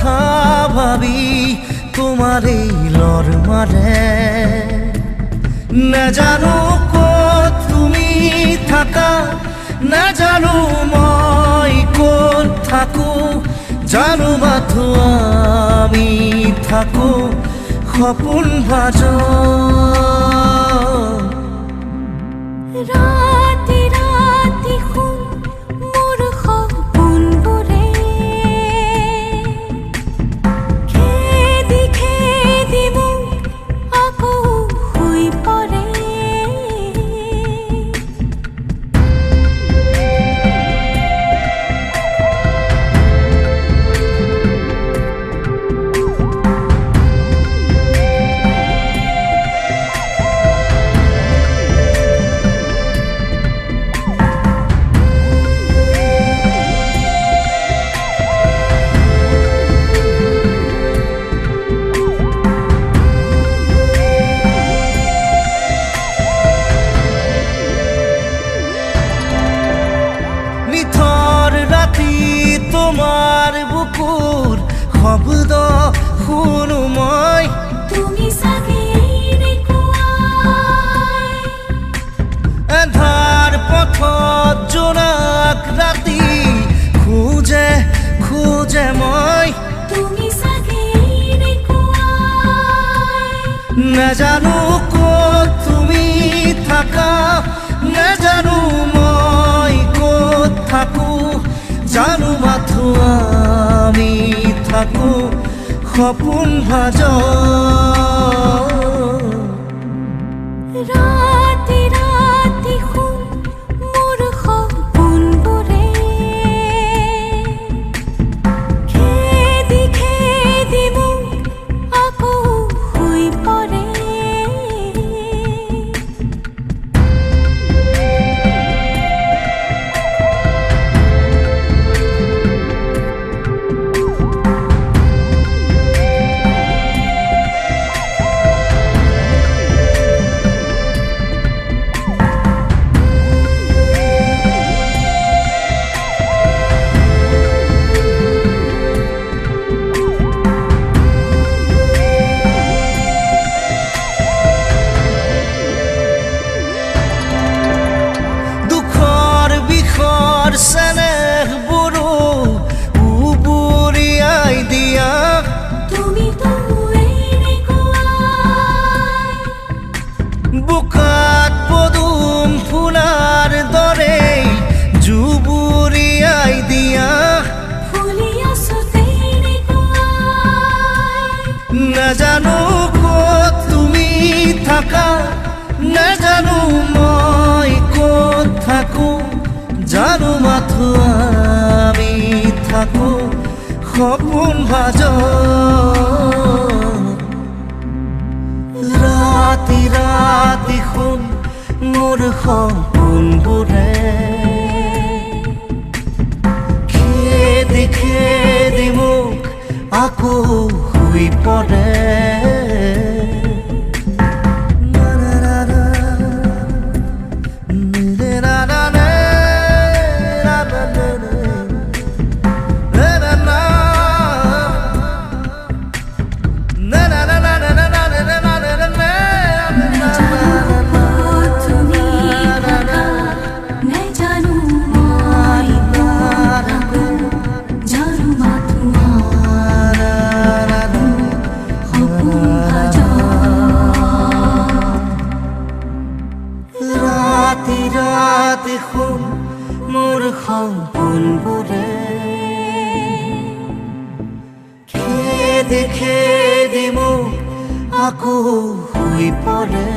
কথা ভাবি তোমারে লর মারে না জানো কত তুমি থাকা না জানো মই কত থাকো জানো মাথো আমি থাকো সপোন ভাজ ৰাতি ৰাতি শুন মোৰ সপোনবোৰে খেদি খেদি মোক আকৌ শুই পৰে তোমাৰ বুকুৰ শব্দ শুনো মই তুমি চাগে এৰি কোৱাই এন্ধাৰ পথত জোনাক ৰাতি খোজে খোজে মই তুমি চাগে এৰি কোৱাই নাজানো ক'ত তুমি থাকা নাজানো মই ক'ত থাকো জানো মাথো আমি থাকো সপোন ভাজ ৰাতি ৰাতি শুন মোৰ সপোনবোৰে খেদি খেদি মোক আকৌ শুই পৰে চেনেহ বুড়ো উবুৰিয়াই দিয়া তুমি তো এৰি কোৱাই বোকাত পদুম ফুলাৰ দৰে জুবুৰিয়াই দিয়া ফুলি আছো এৰি কোৱাই নাজানো ক'ত তুমি থাকা নাজানো মই ক'ত থাকো জানো মাথো আমি থাকো সপোন ভাজ ৰাতি ৰাতি শুন মোৰ সপোনবোৰে খেদি খেদি মোক আকৌ শুই পৰে ৰাতি ৰাতি শুন মোৰ সপোনবোৰে খেদি খেদি মোক আকৌ শুই পৰে